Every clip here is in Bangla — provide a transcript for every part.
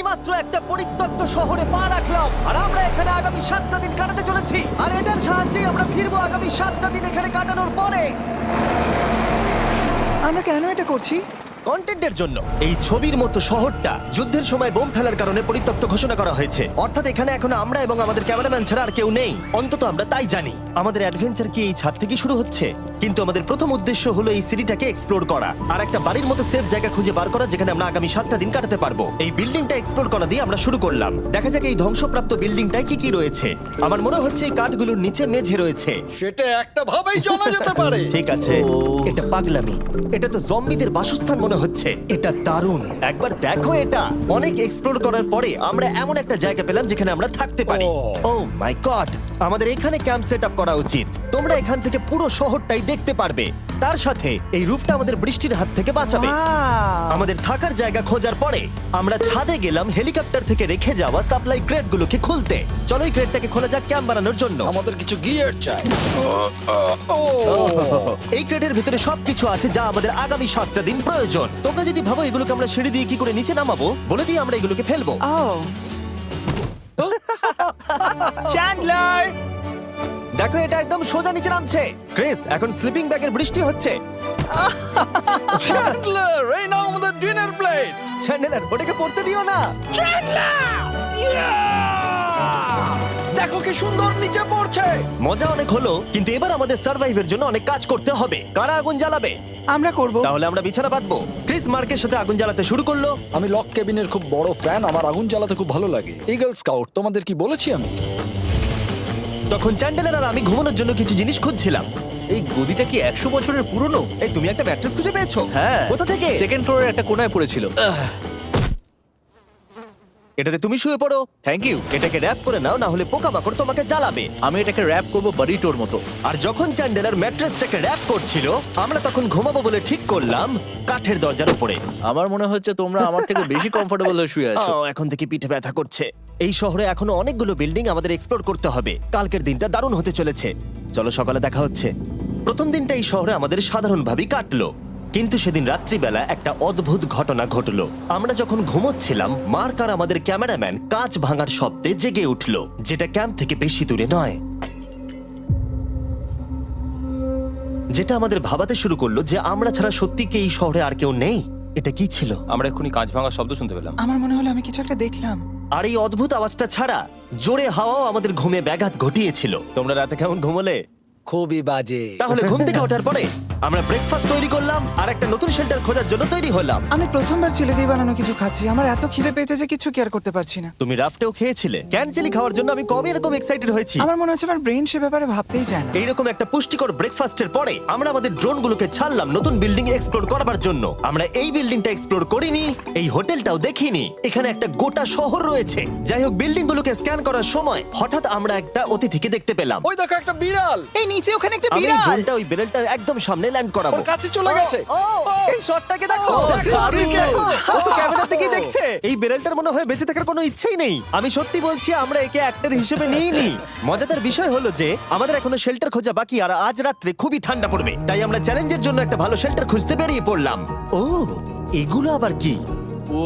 মাত্র একটা পরিত্যক্ত শহরে পা রাখলাম, আর আমরা এখানে আগামী 7টা দিন কাটাতে চলেছি। আর এটার সাহায্যে আমরা ফিরবো আগামী 7টা দিন এখানে কাটানোর পরে। আমরা কেন এটা করছি? কন্টেন্টের জন্য। এই ছবির মতো শহরটা যুদ্ধের সময় বোম ফেলার কারণে পরিত্যক্ত ঘোষণা করা হয়েছে। অর্থাৎ এখানে এখন আমরা এবং আমাদের ক্যামেরাম্যান ছাড়া আর কেউ নেই, অন্তত আমরা তাই জানি। আমাদের অ্যাডভেঞ্চার কি এই ছাদ থেকে শুরু হচ্ছে? কিন্তু আমাদের প্রথম উদ্দেশ্য হলো এই সিটিটাকে এক্সপ্লোর করা আর একটা বাড়ির মতো সেফ জায়গা খুঁজে বার করা যেখানে আমরা আগামী 7টা দিন কাটাতে পারবো। এই বিল্ডিংটা এক্সপ্লোর করা দিয়ে আমরা শুরু করলাম। দেখা যাক এই ধ্বংসপ্রাপ্ত বিল্ডিংটায় কি কি রয়েছে। আমার মনে হচ্ছে এই কাঠগুলোর নিচে মেঝে রয়েছে। সেটা একটা ভাবেই জানা যেতে পারে। ঠিক আছে, এটা পাগলামি। এটা তো জম্বিদের বাসস্থান মনে হচ্ছে। এটা দারুণ, একবার দেখো এটা। অনেক এক্সপ্লোর করার পরে আমরা এমন একটা জায়গা পেলাম যেখানে আমরা থাকতে পারি। ও মাই গড, আমাদের এখানে ক্যাম্প সেট আপ করা উচিত। তোমরা এখান থেকে পুরো শহরটাই দেখতে পারবে। তার সাথে এই রুফটা আমাদের বৃষ্টির হাত থেকে বাঁচাবে। Wow! আমাদের থাকার জায়গা খোঁজার পরে আমরা ছাদে গেলাম হেলিকপ্টার থেকে রেখে যাওয়া সাপ্লাই ক্রেটগুলোকে খুলতে। চলো এই ক্রেটটাকে খোলা যাক ক্যাম্প বানানোর জন্য। আমাদের কিছু গিয়ার চাই। এই ক্রেটের ভিতরে সবকিছু আছে যা আমাদের আগামী 7টা দিন প্রয়োজন। তোমরা যদি ভাবো এগুলোকে আমরা সিঁড়ি দিয়ে কি করে নিচে নামাবো, বলে দিয়ে আমরা এগুলোকে ফেলবো। Oh! চ্যান্ডলার! দেখো এটা একদম সোজা নিচে নামছে। ক্রিস, এখন স্লিপিং ব্যাগের বৃষ্টি হচ্ছে। চ্যান্ডলার, এই নাও আমাদের ডিনার প্লেট। চ্যান্ডেলার, ওটাকে পড়তে দিও না। দেখো কি সুন্দর নিচে পড়ছে। মজা অনেক হলো, কিন্তু এবার আমাদের সার্ভাইভের জন্য অনেক কাজ করতে হবে। কারা আগুন জ্বালাবে? আমরা করব। তাহলে আমরা বিছানা বাঁধবো। ক্রিস মার্কের সাথে আগুন জ্বালাতে শুরু করলো। আমি লক কেবিনের খুব বড় ফ্যান, আমার আগুন জ্বালাতে খুব ভালো লাগে। ইগল স্কাউট, তোমাদের কি বলেছি আমি? তখন চ্যান্ডেলার আর আমি ঘুমানোর জন্য কিছু জিনিস খুঁজছিলাম। এই গদিটা কি 100 বছরের পুরনো? এই তুমি একটা ম্যাট্রেস খুঁজে পেয়েছো? হ্যাঁ। কোথা থেকে? সেকেন্ড ফ্লোরের একটা কোণায় পড়েছিল। এটাতে তুমি শুয়ে পড়ো। Thank you. এটাকে র‍্যাপ করে নাও, না হলে পোকামাকড় তোমাকে জ্বালাবে। আমি এটাকে র‍্যাপ করব বারিটোর মতো। আর যখন চ্যান্ডেলার ম্যাট্রেসটাকে র‍্যাপ করছিল, আমরা তখন ঘুমাবো বলে ঠিক করলাম কাঠের দরজার উপরে। আমার মনে হচ্ছে তোমরা আমার থেকে বেশি কমফোর্টেবল হয়ে শুয়ে আছো। এখন থেকে পিঠে ব্যথা করছে। এই শহরে এখনো অনেকগুলো বিল্ডিং আমাদের এক্সপ্লোর করতে হবে। কালকের দিনটা দারুণ হতে চলেছে। চলো সকালে দেখা হচ্ছে। প্রথম দিনটা এই শহরে আমাদের সাধারণভাবেই কাটলো, কিন্তু সেদিন রাত্রিবেলা একটা অদ্ভুত ঘটনা ঘটলো। আমরা যখন ঘুমোচ্ছিলাম, মার্ক আর আমাদের ক্যামেরাম্যান কাঁচ ভাঙার শব্দে জেগে উঠলো, যেটা ক্যাম্প থেকে বেশি দূরে নয়। যেটা আমাদের ভাবাতে শুরু করলো যে আমরা ছাড়া সত্যি কি এই শহরে আর কেউ নেই। এটা কি ছিল? আমরা এক্ষুনি কাঁচ ভাঙার শব্দ শুনতে পেলাম। আমার মনে হলো আমি কিছু একটা দেখলাম। আর এই অদ্ভুত আওয়াজটা ছাড়া জোরে হাওয়াও আমাদের ঘুমে ব্যাঘাত ঘটিয়েছিল। তোমরা রাতে কেমন ঘুমোলে? খুবই বাজে। তাহলে ঘুম থেকে ওঠার পরে আমরা ব্রেকফাস্ট তৈরি করলাম আর একটা নতুন শেল্টার খোঁজার জন্য তৈরি হলাম। আমি প্রথমবার ছেলে দিয়ে বানানো কিছু খাচ্ছি। আমার এত খিদে পেয়েছে যে কিছু কেয়ার করতে পারছি না। তুমি রাফটেও খেয়েছিলে। ক্যানচেলি খাওয়ার জন্য আমি কবে এরকম এক্সাইটেড হয়েছি। আমার মনে হচ্ছে আমার ব্রেন সে ব্যাপারে ভাবতেই চায় না। এইরকম একটা পুষ্টিকর ব্রেকফাস্টের পরে আমরা আমাদের ড্রোনগুলোকে ছাড়লাম নতুন বিল্ডিং এক্সপ্লোর করার জন্য। আমরা এই বিল্ডিংটা এক্সপ্লোর করিনি, এই হোটেলটাও দেখিনি। এখানে একটা গোটা শহর রয়েছে। যাই হোক, বিল্ডিংগুলোকে স্ক্যান করার সময় হঠাৎ আমরা একটা অতিথিকে দেখতে পেলাম। ওই দেখো একটা বিড়াল। এই নিচে ওখানে একটা আমি এই বিড়াল। ড্রোনটা ওই বেলটার একদম সামনে ল্যান্ড করাবো। ওর কাছে চলে গেছে। এই শটটাকে দেখো। দারুণ। দেখো, ও তো ক্যামেরা থেকেই দেখছে। এই বেলটার মনে হয় বেঁচে থাকার কোনো ইচ্ছেই নেই। আমি সত্যি বলছি, আমরা একে অ্যাক্টর হিসেবে নিইনি। মজাদার বিষয় হলো যে আমাদের এখনো শেল্টার খোঁজা বাকি, আর আজ রাত্রে খুবই ঠান্ডা পড়বে। তাই আমরা চ্যালেঞ্জের জন্য একটা ভালো শেল্টার খুঁজতে বেরিয়ে পড়লাম। ও, এগুলো আবার কি? ও,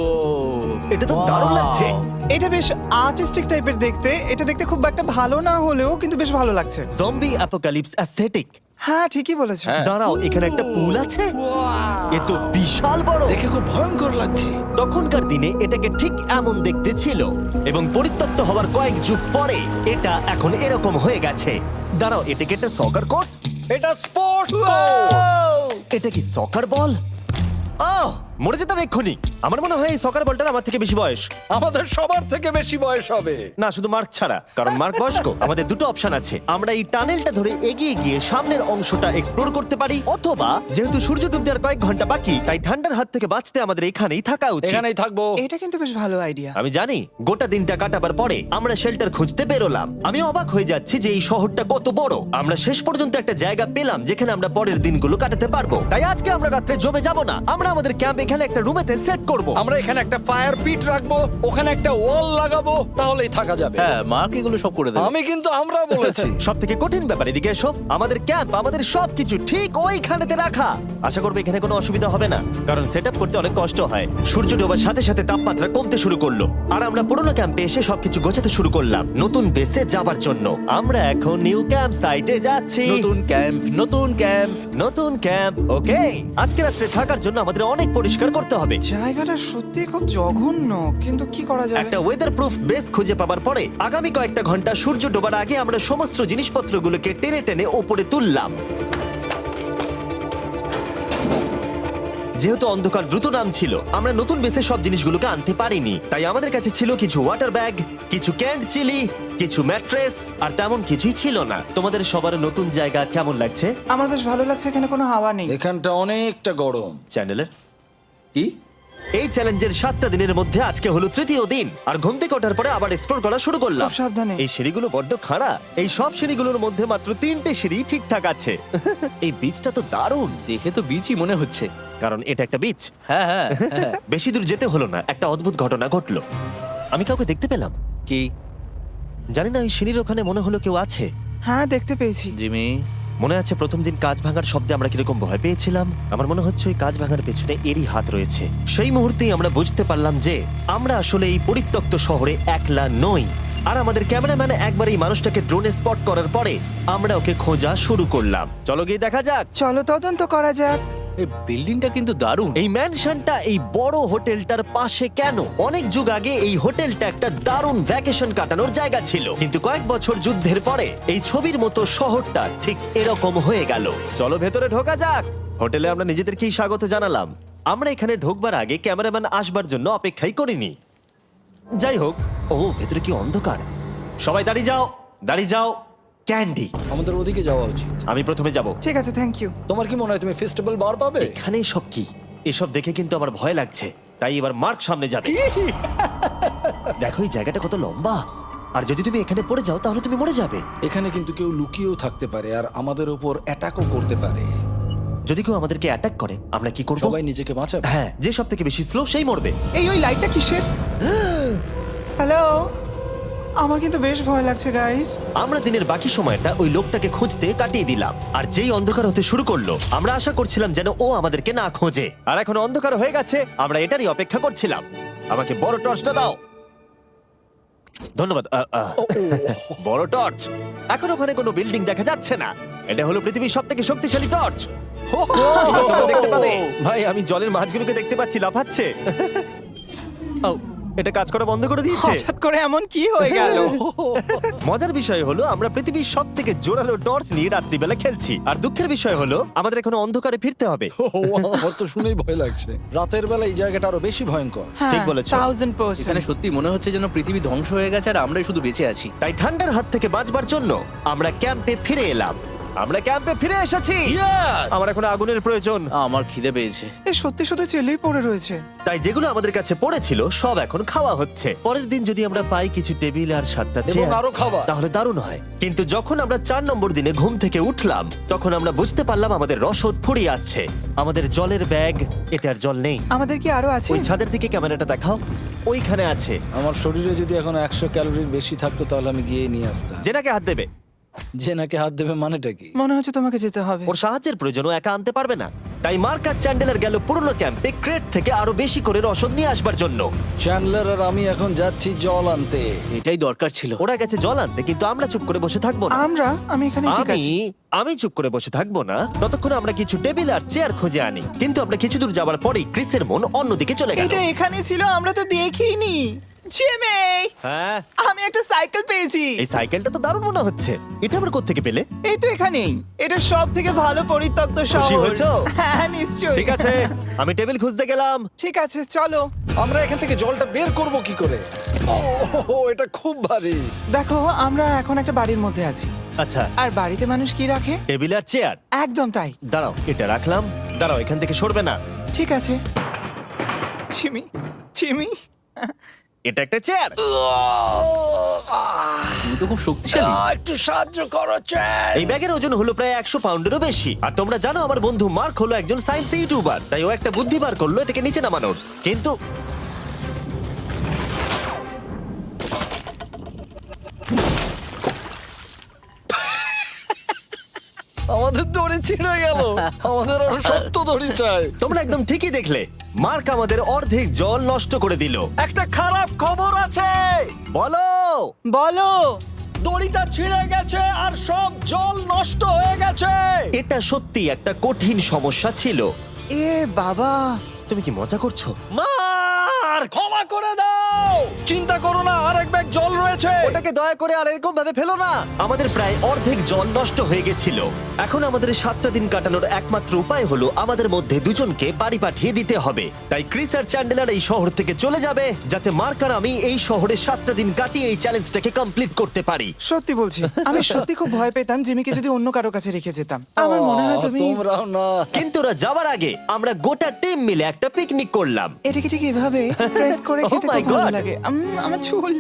এটা তো দারুণ লাগছে। এটা বেশ আর্টিস্টিক টাইপের দেখতে। এটা দেখতে খুব একটা ভালো না হলেও কিন্তু বেশ ভালো লাগছে। Zombie apocalypse aesthetic. হ্যাঁ, ঠিকই বলেছো। হ্যাঁ। দাঁড়াও, এখানে একটা পুল আছে। এ তো বিশাল বড়। দেখে খুব ভয়ঙ্কর লাগছে। তখনকার দিনে এটাকে ঠিক এমন দেখতে ছিল, এবং পরিত্যক্ত হওয়ার কয়েক যুগ পরে এটা এখন এরকম হয়ে গেছে। দাঁড়াও, এটাকে একটা সকার কোর্ট? এটা স্পোর্টস। এটা কি সকার বল? আহ, মরে যেতাম এক্ষুনি। আমার মনে হয় এই সকার বলটার আমার থেকে বেশি বয়স। আমাদের সবার থেকে বেশি বয়স হবে। না, শুধু মার্ক ছাড়া, কারণ মার্ক বয়স্ক। আমাদের দুটো অপশন আছে। আমরা এই টানেলটা ধরে এগিয়ে গিয়ে সামনের অংশটা এক্সপ্লোর করতে পারি, অথবা যেহেতু সূর্য ডুবতে আর কয়েক ঘন্টা বাকি, তাই ঠান্ডার হাত থেকে বাঁচতে আমাদের এখানেই থাকা উচিত। এখানেই থাকবো। এটা কিন্তু বেশ ভালো আইডিয়া। আমি জানি। গোটা দিনটা কাটাবার পরে আমরা শেল্টার খুঁজতে বেরোলাম। আমি অবাক হয়ে যাচ্ছি যে এই শহরটা কত বড়। আমরা শেষ পর্যন্ত একটা জায়গা পেলাম যেখানে আমরা পরের দিনগুলো কাটাতে পারবো। তাই আজকে আমরা রাত্রে জমে যাব না। আমরা আমাদের ক্যাম্প এখানে একটা রুমেতে সেট করব। আমরা এখানে একটা ফায়ার পিট রাখবো, ওখানে একটা ওয়াল লাগাবো, তাহলেই থাকা যাবে। হ্যাঁ মার্ক এগুলো সব করে দেবে। আমি কিন্তু আমরা বলেছি। সব থেকে কঠিন ব্যাপার, এদিকে এসো। আমাদের ক্যাম্প, আমাদের সবকিছু ঠিক ওইখানেতে রাখা। আশা করবো এখানে কোনো অসুবিধা হবে না, কারণ সেট করতে অনেক কষ্ট হয়। সূর্য ডোবার সাথে সাথে তাপমাত্রা কমতে শুরু করলো, আর আমরা পুরোনো ক্যাম্পে এসে সবকিছু গোছাতে শুরু করলাম নতুন বেসে যাবার জন্য। আমরা এখন নিউ ক্যাম্প সাইটে যাচ্ছি। নতুন ক্যাম্প, নতুন ক্যাম্প। নতুন ক্যাম্প, ওকে। আজকে রাত্রে থাকার জন্য আমাদের অনেক পরিষ্কার করতে হবে। জায়গাটা সত্যি খুব জঘন্য, কিন্তু কি করা যাবে? একটা ওয়েদার প্রুফ বেস খুঁজে পাবার পরে আগামী কয়েকটা ঘন্টা সূর্য ডোবার আগে আমরা সমস্ত জিনিসপত্রগুলোকে টেনে টেনে ওপরে তুললাম। যেহেতু অন্ধকার দ্রুত নামছিল, আমরা নতুন বেসে সব জিনিসগুলোকে আনতে পারিনি, তাই আমাদের কাছে ছিল কিছু ওয়াটার ব্যাগ, কিছু ক্যান্ড চিলি, কিছু ম্যাট্রেস, আর তেমন কিছুই ছিল না। তোমাদের সবার নতুন জায়গা কেমন লাগছে? আমার বেশ ভালো লাগছে, এখানে কোনো হাওয়া নেই। এখানটা অনেকটা গরম। চ্যানেলের কি? এই চ্যালেঞ্জের 7টা দিনের মধ্যে আজকে হলো তৃতীয় দিন, আর ঘুম থেকে ওঠার পরে আবার এক্সপ্লোর করা শুরু করলাম। খুব সাবধানে। এই সিঁড়িগুলো বড্ড খাড়া। এই সব সিঁড়িগুলোর মধ্যে মাত্র 3টে সিঁড়ি ঠিকঠাক আছে। এই বীজটা তো দারুণ, দেখে তো বিচই মনে হচ্ছে। কারণ এটা একটা বীজ। হ্যাঁ হ্যাঁ হ্যাঁ। বেশি দূর যেতে হলো না, একটা অদ্ভুত ঘটনা ঘটলো। আমি কাউকে দেখতে পেলাম, কি? জানি না, ওই সিঁড়ির ওখানে মনে হলো কেউ আছে। হ্যাঁ, দেখতে পেয়েছি। জিমি, মনে আছে প্রথম দিন কাঁচ ভাঙার শব্দে আমরা কিরকম ভয় পেয়েছিলাম? আমার মনে হচ্ছে ওই কাঁচ ভাঙার পেছনে এরই হাত রয়েছে। সেই মুহূর্তেই আমরা বুঝতে পারলাম যে আমরা আসলে এই পরিত্যক্ত শহরে একলা নই। আর আমাদের ক্যামেরাম্যান একবার এই মানুষটাকে ড্রোনে স্পট করার পরে আমরা ওকে খোঁজা শুরু করলাম। চলো গিয়ে দেখা যাক। চলো তদন্ত করা যাক। এই বিল্ডিংটা কিন্তু দারুণ। এই ম্যানশনটা এই বড় হোটেলটার পাশে কেন? অনেক যুগ আগে এই হোটেলটা একটা দারুণ ভ্যাকেশন কাটানোর জায়গা ছিল, কিন্তু কয়েক বছর যুদ্ধের পরে এই ছবির মতো শহরটা ঠিক এরকম হয়ে গেল। চলো ভেতরে ঢোকা যাক। হোটেলে আমরা নিজেদেরকেই স্বাগত জানালাম। আমরা এখানে ঢোকবার আগে ক্যামেরাম্যান আসবার জন্য অপেক্ষাই করিনি। যাই হোক, ও ভেতরে কি অন্ধকার। সবাই দাঁড়িয়ে যাও, দাঁড়িয়ে যাও। ক্যান্ডি, আমাদের ওদিকে যাওয়া উচিত। আমি প্রথমে যাব। ঠিক আছে, থ্যাংক ইউ। তোমার কি মনে হয় তুমি ফেস্টিভ্যাল বার পাবে? এখানে সব কি? এসব দেখে কিন্তু আমার ভয় লাগছে, তাই এবার মার্ক সামনে যাবে। দেখো এই জায়গাটা কত লম্বা, আর যদি তুমি এখানে পড়ে যাও তাহলে তুমি মরে যাবে। এখানে কিন্তু কেউ লুকিয়েও থাকতে পারে আর আমাদের উপর অ্যাটাকও করতে পারে। যদি কেউ আমাদেরকে অ্যাটাক করে আমরা কি করব? সবাই নিজেকে বাঁচাবে। হ্যাঁ, যে সব থেকে বেশি স্লো সেই মরবে। ওই লাইটটা কিসের? হ্যালো, আমার কিন্তু বেশ ভয় লাগছে গাইস। আমরা দিনের বাকি সময়টা ওই লোকটাকে খুঁজতে কাটিয়ে দিলাম, আর যেই অন্ধকার হতে শুরু করলো আমরা আশা করছিলাম যেন ও আমাদেরকে না খোঁজে। আর এখন অন্ধকার হয়ে গেছে, আমরা এটারই অপেক্ষা করছিলাম। আমাকে বড় টর্চটা দাও। ধন্যবাদ। বড় টর্চ। এখন ওখানে কোনো বিল্ডিং দেখা যাচ্ছে না। এটা হলো পৃথিবীর সবথেকে শক্তিশালী টর্চ। তোমরা দেখতে পাবে। ভাই, আমি জলের মাছগুলোকে দেখতে পাচ্ছি লাফাচ্ছে। ও, এটা কাজ করা বন্ধ করে দিয়েছে। হঠাৎ করে এমন কি হয়ে গেল? মজার বিষয় হলো আমরা পৃথিবীর সব থেকে জোরালো টর্চ নিয়ে রাত্রিবেলা খেলছি, আর দুঃখের বিষয় হলো আমাদের এখন অন্ধকারে ফিরতে হবে। আমার তো শুনেই ভয় লাগছে। রাতের বেলা এই জায়গাটা আরো বেশি ভয়ঙ্কর। ঠিক বলেছো। 1000%। এখানে সত্যি মনে হচ্ছে যেন পৃথিবী ধ্বংস হয়ে গেছে আর আমরাই শুধু বেঁচে আছি। তাই ঠান্ডার হাত থেকে বাঁচবার জন্য আমরা ক্যাম্পে ফিরে এলাম। আমরা ক্যাম্পে ফিরে এসেছি। আমার এখন আগুনের প্রয়োজন। আমার খিদে পেয়েছে। এ সত্যি সত্যি চেলেই পড়ে রয়েছে। তাই যেগুলো আমাদের কাছে পড়েছিল সব এখন খাওয়া হচ্ছে। পরের দিন যদি আমরা পাই কিছু টেবিল আর 7টা এবং চেয়ার, আরো খাবার। তাহলে দারুণ হয়। কিন্তু যখন আমরা 4 নম্বর দিনে ঘুম থেকে উঠলাম তখন আমরা বুঝতে পারলাম আমাদের রসদ ফুরিয়ে আসছে। আমাদের জলের ব্যাগ, এতে আর জল নেই। আমাদের কি আরো আছে? ওই ছাদের দিকে ক্যামেরাটা দেখাও, ওইখানে আছে। আমার শরীরে যদি এখন 100 ক্যালোরির বেশি থাকতো তাহলে আমি গিয়ে নিয়ে আসতাম। জেনাকে হাত দেবে। যে নাকি হাত দেবে মানেটা কি? মনে হচ্ছে তোমাকে যেতে হবে। ওর সাহায্যের প্রয়োজন, ও একা আনতে পারবে না। তাই মার্ক আর চ্যান্ডেলার গেল পুরনো ক্যাম্পে ক্রেট থেকে আরো বেশি করে রসদ নিয়ে আসবার জন্য। চ্যান্ডলার আর আমি এখন যাচ্ছি জল আনতে। এটাই দরকার ছিল। ওরা গেছে জল আনতে, কিন্তু আমরা চুপ করে বসে থাকবো না। আমি এখানে ঠিক আছি। আমি চুপ করে বসে থাকবো না ততক্ষণ আমরা কিছু টেবিল আর চেয়ার খুঁজে আনি। কিন্তু আমরা কিছু দূর যাবার পরেই ক্রিসের মন অন্যদিকে চলে গেল। এটা এখানে ছিল, আমরা তো দেখিনি। জিমি, হ্যাঁ, আমি একটা সাইকেল পেয়েছি। এই সাইকেলটা তো দারুণ মনে হচ্ছে। এটা আমরা কোত্থেকে পেলে? এই তো এখানেই। এটা সব থেকে ভালো পরিত্যক্ত খুশি শহর। হয়েছো? হ্যাঁ, নিশ্চয়ই। ঠিক আছে, আমি টেবিল খুঁজতে গেলাম। ঠিক আছে, চলো। আমরা এখান থেকে জলটা বের করব কি করে? ও, এটা খুব ভারী। দেখো, আমরা এখন একটা বাড়ির মধ্যে আছি। আচ্ছা, আর বাড়িতে মানুষ কি রাখে? টেবিল আর চেয়ার। একদম তাই। দাঁড়াও, এটা রাখলাম। দাঁড়াও, এখান থেকে সরবে না। ঠিক আছে। চিমি, চিমি, এটা একটা চেয়ার। তুমি তো খুব শক্তিশালী। একটু সাহায্য করো চ্যান। এই ব্যাগের ওজন হলো প্রায় 100 পাউন্ডেরও বেশি। আর তোমরা জানো আমার বন্ধু মার্ক হলো একজন সায়েন্স ইউটিউবার, তাই ও একটা বুদ্ধি বার করলো এটাকে নিচে নামানোর। কিন্তু আমাদের দড়ি ছিঁড়ে গেল। আমাদের আরো শক্ত দড়ি চাই। তোমরা একদম ঠিকই দেখলে, মার্ক আমাদের অর্ধেক জল নষ্ট করে দিল। একটা খারাপ খবর আছে, বলো। বলো। দড়িটা ছিঁড়ে গেছে আর সব জল নষ্ট হয়ে গেছে। এটা সত্যি একটা কঠিন সমস্যা ছিল। এ বাবা। তুমি কি মজা করছো? মার্ক, ক্ষমা করে দাও। চিন্তা করো না, আরেক ব্যাগ জল রয়েছে। ওটাকে দয়া করে আর এরকম ভাবে ফেলো না। আমাদের প্রায় অর্ধেক জল নষ্ট হয়ে গেছিল। এখন আমাদের 7টা দিন কাটানোর একমাত্র উপায় হলো আমাদের মধ্যে দুজনকে বাড়ি পাঠিয়ে দিতে হবে। তাই ক্রিস আর চ্যান্ডেলার এই শহর থেকে চলে যাবে, যাতে মার্ক আর আমি এই শহরে 7টা দিন কাটিয়ে এই চ্যালেঞ্জটাকে কমপ্লিট করতে পারি। সত্যি বলছি, আমি সত্যি খুব ভয় পেতাম জিমিকে যদি অন্য কারো কাছে রেখে যেতাম। আমার মনে হয় তুমি তোমরাও না। কিন্তু ওরা যাওয়ার আগে আমরা গোটা টিম মিলে একটা পিকনিক করলাম। এটাকে ঠিক এভাবে প্রেস করে Oh খেতে my খুব ভালো God! লাগে। আমার চুল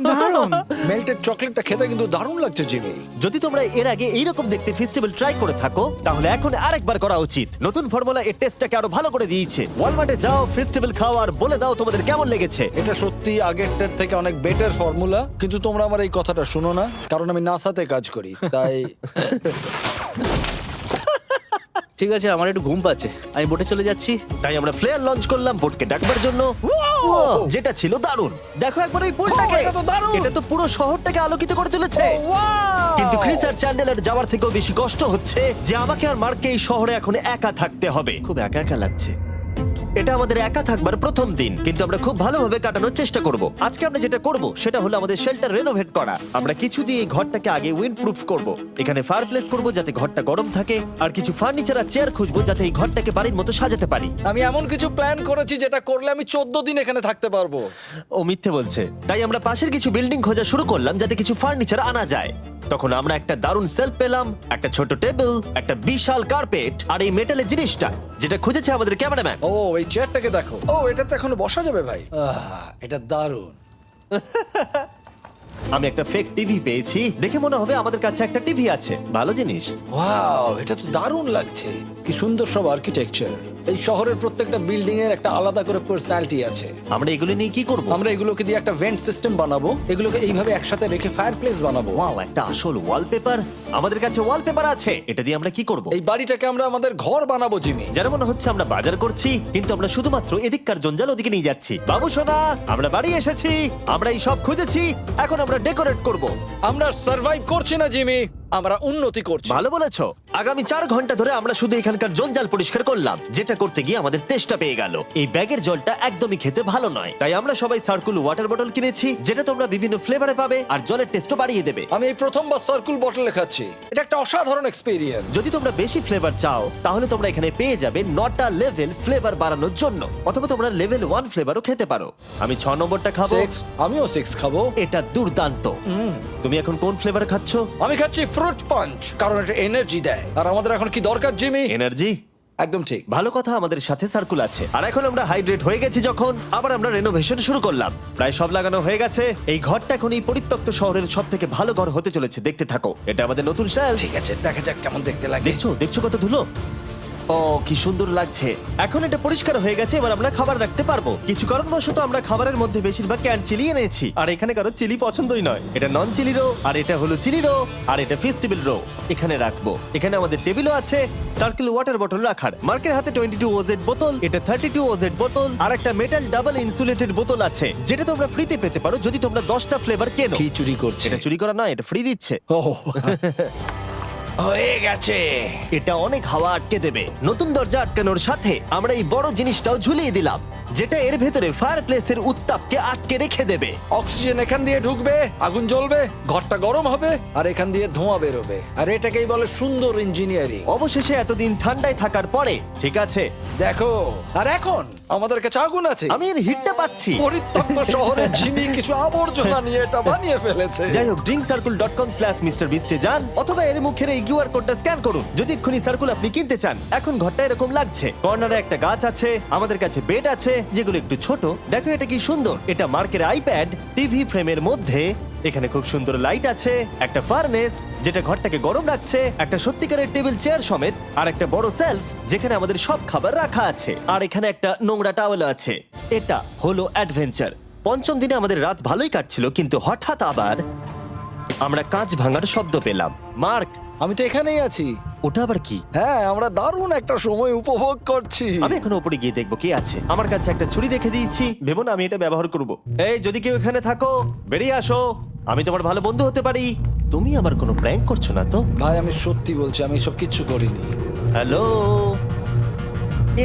দারুণ। মেল্টেড চকলেটটা খেতে কিন্তু দারুণ লাগছে জিমি। যদি তোমরা এর আগে এইরকম দেখতে ফেস্টিভ্যাল ট্রাই করে থাকো, তাহলে এখন আরেকবার করা উচিত। নতুন ফর্মুলা এর টেস্টটাকে আরো ভালো করে দিয়েছে। ওয়ালমার্টে যাও, ফেস্টিভ্যাল খাও আর বলে দাও তোমাদের কেমন লেগেছে। এটা সত্যি আগেরটার থেকে অনেক বেটার ফর্মুলা, কিন্তু তোমরা আমার এই কথাটা শুনো না, কারণ আমি নাসাতে কাজ করি, তাই ঠিক আছে, আমার একটু ঘুম পাচ্ছে, আমি বোটে চলে যাচ্ছি। তাই আমরা ফ্লেয়ার লঞ্চ করলাম বোটকে ডাকবার জন্য, যেটা ছিল দারুণ। দেখো একবার ওই পুলটাকে, এটা তো দারুণ! এটা তো পুরো শহরটাকে আলোকিত করে তুলেছে। কিন্তু ক্রিস আর চ্যান্ডেলার যাওয়ার থেকেও বেশি কষ্ট হচ্ছে যে আমাকে আর মার্ককে এই শহরে এখন একা থাকতে হবে। খুব একা একা লাগছে। এটা আমাদের একা থাকবার প্রথম দিন, কিন্তু আমরা খুব ভালোভাবে কাটানোর চেষ্টা করব। আজকে আমরা যেটা করব সেটা হলো আমাদের শেল্টার রেনোভেট করা। আমরা কিছু দিয়ে এই ঘরটাকে আগে উইন্ড প্রুফ করব। এখানে ফায়ারপ্লেস করব যাতে ঘরটা গরম থাকে, আর কিছু ফার্নিচার আর চেয়ার খুঁজবো যাতে এই ঘরটাকে বাড়ির মতো সাজাতে পারি। আমি এমন কিছু প্ল্যান করেছি যেটা করলে আমি 14 দিন এখানে থাকতে পারবো। ও মিথ্যে বলছে। তাই আমরা পাশের কিছু বিল্ডিং খোঁজা শুরু করলাম যাতে কিছু ফার্নিচার আনা যায়। তখন আমরা একটা দারুণ সেলফ পেলাম, একটা ছোট টেবিল, একটা বিশাল কার্পেট আর এই মেটালের জিনিসটা যেটা খুঁজেছে আমাদের ক্যামেরাম্যান। ও এই চেয়ারটাকে দেখো। ও এটাতে এখনো বসা যাবে ভাই। এটা দারুণ। আমি একটা ফেক টিভি পেয়েছি, দেখে মনে হবে আমাদের কাছে একটা টিভি আছে। ভালো জিনিস। ওয়াও, এটা তো দারুণ লাগছে। কি সুন্দর সব আর্কিটেকচার। এই শহরের প্রত্যেকটা বিল্ডিং এর একটা আলাদা করে পার্সোনালিটি আছে। আমরা এগুলো নিয়ে কি করব? আমরা এগুলোকে দিয়ে একটা ভেন্ট সিস্টেম বানাবো, এগুলোকে এইভাবে একসাথে রেখে ফায়ারপ্লেস বানাবো। ওয়াও, একটা আসল ওয়ালপেপার। আমাদের কাছে ওয়ালপেপার আছে। এটা দিয়ে আমরা কি করব? এই বাড়িটাকে আমরা আমাদের ঘর বানাবো জিমি। যারা মনে হচ্ছে আমরা বাজার করছি, কিন্তু আমরা শুধুমাত্র এদিককার জঞ্জাল ওদিকে নিয়ে যাচ্ছি। বাবু সোনা, আমরা বাড়ি এসেছি, আমরা এই সব খুঁজেছি, এখন আমরা ডেকোরেট করব। আমরা সার্ভাইভ করছি না জিমি, আমরা উন্নতি করছি। ভালো বলেছো। আগামী 4 ঘন্টা ধরে আমরা শুধু এখানকার জঞ্জাল পরিষ্কার করলাম, যেটা করতে গিয়ে আমাদের তেষ্টা পেয়ে গেল। এই ব্যাগের জলটা একদমই খেতে ভালো নয়, তাই আমরা সবাই সার্কুল ওয়াটার বটল কিনেছি, যেটা তোমরা বিভিন্ন ফ্লেভারে পাবে আর জলের টেস্টও বাড়িয়ে দেবে। আমি এই প্রথমবার সার্কুল বটলে খাচ্ছি, এটা একটা অসাধারণ এক্সপেরিয়েন্স। যদি তোমরা বেশি ফ্লেভার চাও, তাহলে তোমরা এখানে পেয়ে যাবে 9টা লেভেল ফ্লেভার বাড়ানোর জন্য, অথবা তোমরা লেভেল 1 ফ্লেভারও খেতে পারো। আমি 6 নম্বরটা খাবো। আমিও 6 খাবো। এটা দুর্দান্ত। তুমি এখন কোন ফ্লেভার খাচ্ছ? আমি খাচ্ছি ফ্রুট পাঞ্চ, কারণ এটা এনার্জি দেয়। আর আমাদের এখন কি দরকার জিমি? এনার্জি। একদম ঠিক। ভালো কথা, আমাদের সাথে সার্কুল আছে। আর এখন আমরা হাইড্রেট হয়ে গেছি যখন, আবার আমরা রেনোভেশন শুরু করলাম। প্রায় সব লাগানো হয়ে গেছে। এই ঘরটা এখন এই পরিত্যক্ত শহরের সব থেকে ভালো ঘর হতে চলেছে। দেখতে থাকো, এটা আমাদের নতুন স্টাইল। ঠিক আছে, দেখা যাক কেমন দেখতে লাগে। দেখছো কত ধুলো। ও কি সুন্দর লাগছে। এখন এটা পরিষ্কার হয়ে গেছে, এবার আমরা খাবার রাখতে পারবো। কিছু কারণবশত আমরা খাবারের মধ্যে বেশিরভাগ ক্যান চিলি এনেছি, আর এখানে কারো চিলি পছন্দই নয়। এটা নন চিলি রো, আর এটা হলো চিলি রো, আর এটা ফেস্টিভ্যাল রো। এখানে রাখবো। এখানে আমাদের টেবিলও আছে, সার্কেল ওয়াটার বটল রাখার। মার্কের হাতে 22 ওজেড বোতল, এটা 32 ওজেড বোতল, আর একটা মেটাল ডাবল ইনসুলেটেড বোতল আছে, যেটা তোমরা ফ্রিতে পেতে পারো যদি তোমরা 10টা ফ্লেভার কেনো। কি চুরি করছে? এটা চুরি করা নয়, এটা ফ্রি দিচ্ছে। ও হয়ে গেছে। এটা অনেক হাওয়া আটকে দেবে। নতুন দরজা আটকানোর সাথে আমরা এই বড় জিনিসটাও ঝুলিয়ে দিলাম, যেটা এর ভেতরে ফায়ারপ্লেসের উত্তাপকে আটকে রেখে দেবে। অক্সিজেন এখান দিয়ে ঢুকবে, আগুন জ্বলবে, ঘরটা গরম হবে, আর এখান দিয়ে ধোঁয়া বেরোবে। আর এটাকেই বলে সুন্দর ইঞ্জিনিয়ারিং। অবশেষে এতদিন ঠান্ডায় থাকার পরে ঠিক আছে। দেখো, আর এখন আমাদের কাছে আগুন আছে। আমি এর হিটটা পাচ্ছি। পরিত্যক্ত শহরে জিমি কিছু আবর্জনা নিয়ে এটা বানিয়ে ফেলেছে। যাই হোক, drinkcircle.com/MrBeast এ যান, অথবা এর মুখের এই কিউআর কোডটা স্ক্যান করুন যদি এক্ষুনি সার্কুল আপনি কিনতে চান। এখন ঘরটা এরকম লাগছে, কর্নারে একটা গাছ আছে, আমাদের কাছে বেড আছে যেগুলো একটু ছোট। দেখো এটা কি সুন্দর, এটা মার্কের আইপ্যাড টিভি ফ্রেমের মধ্যে। এখানে খুব সুন্দর লাইট আছে, একটা ফার্নেস যেটা ঘরটাকে গরম রাখছে, একটা সত্যিকারের টেবিল চেয়ার সমেত, আর একটা বড় সেলফ যেখানে আমাদের সব খাবার রাখা আছে, আর এখানে একটা নোংরা টাওয়েল আছে। এটা হলো অ্যাডভেঞ্চার। পঞ্চম দিনে আমাদের রাত ভালোই কাটছিল, কিন্তু হঠাৎ আবার আমরা কাঁচ ভাঙার শব্দ পেলাম। মার্ক, আমি তো এখানেই আছি। ওটা আবার কি? হ্যাঁ, আমরা দারুণ একটা সময় উপভোগ করছি। আমি এখন উপরে গিয়ে দেখবো কি আছে। আমার কাছে একটা ছুরি রেখে দিয়েছি, ভেবো না আমি এটা ব্যবহার করব। এই যদি কেউ এখানে থাকো বেরিয়ে আসো, আমি তোমার ভালো বন্ধু হতে পারি। তুমি আমার কোনো প্র্যাঙ্ক করছো না তো? ভাই আমি সত্যি বলছি, আমি সব কিচ্ছু করিনি। হ্যালো,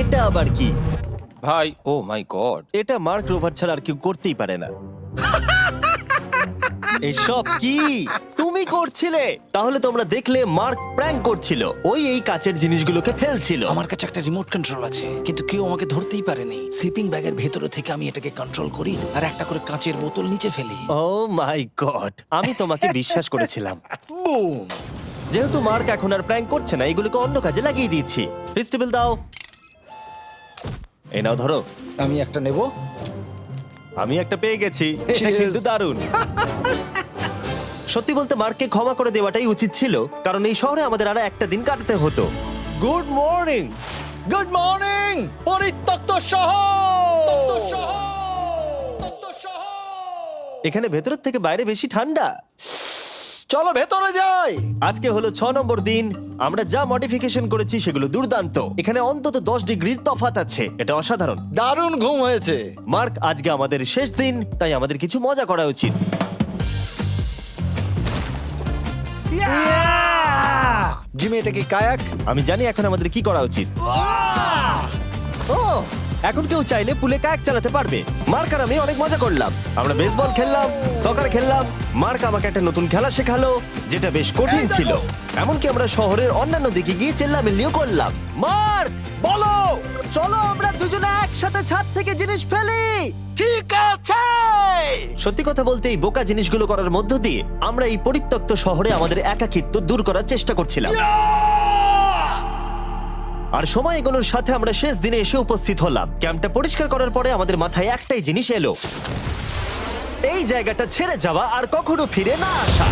এটা আবার কি? ভাই ও মাই গড, এটা মার্ক রোভার ছাড়া আর কেউ করতেই পারে না। এসব কি তুমি করছিলে? তাহলে তোমরা দেখলে মার্ক প্র্যাঙ্ক করছিল। ওই এই কাচের জিনিসগুলোকে ফেলছিল। আমার কাছে একটা রিমোট কন্ট্রোল আছে, কিন্তু কেউ আমাকে ধরতেই পারেনি। স্লিপিং ব্যাগের ভেতরে থেকে আমি এটাকে কন্ট্রোল করি আর একটা করে কাঁচের বোতল নিচে ফেলি। ও মাই গড, আমি তোমাকে বিশ্বাস করেছিলাম। বুম! যেহেতু মার্ক এখন আর প্র্যাঙ্ক করছে না, এগুলোকে অন্য কাজে লাগিয়ে দিয়েছি। ফেস্টিভ্যাল দাও। এই নাও ধরো। আমি একটা নেব। আমি একটা পেয়ে গেছি, এটা Cheers! কিন্তু দারুণ। সত্যি বলতে মার্ককে ক্ষমা করে দেওয়াটাই উচিত ছিল, কারণ এই শহরে আমাদের আর একটা দিন কাটাতে হতো। Good morning. গুড মর্নিং পরিত্যক্ত শহর। এখানে ভেতরের থেকে বাইরে বেশি ঠান্ডা। চলো ভেতরে যাই। আজকে হলো 6 নম্বর দিন। আমরা যা মডিফিকেশন করেছি সেগুলো দুর্দান্ত। এখানে অন্তত 10 ডিগ্রির তফাৎ আছে, এটা অসাধারণ। দারুণ ঘুম হয়েছে। মার্ক, আজকে আমাদের শেষ দিন, তাই আমাদের কিছু মজা করা উচিত। জিমি, এটা কি কায়াক? আমি জানি এখন আমাদের কি করা উচিত। ও, এখন কেউ চাইলে পুলে কায়াক চালাতে পারবে। মার্ক আর আমি অনেক মজা করলাম। আমরা বেসবল খেললাম, সকার খেললাম। মার্ক আমাকে একটা নতুন খেলা শেখালো যেটা বেশ কঠিন ছিল। এমনকি আমরা শহরের অন্যান্য দিকে গিয়ে চেল্লামিল্লিও করলাম। মার্ক, বলো। চলো আমরা দুজনে একসাথে ছাদ থেকে জিনিস ফেলি। ঠিক আছে। সত্যি কথা বলতে এই বোকা জিনিসগুলো করার মধ্য দিয়ে আমরা এই পরিত্যক্ত শহরে আমাদের একাকিত্ব দূর করার চেষ্টা করছিলাম। আর সময় এগোনোর সাথে আমরা শেষ দিনে এসে উপস্থিত হলাম। ক্যাম্পটা পরিষ্কার করার পরে আমাদের মাথায় একটাই জিনিস এলো, এই জায়গাটা ছেড়ে যাওয়া আর কখনো ফিরে না আসা।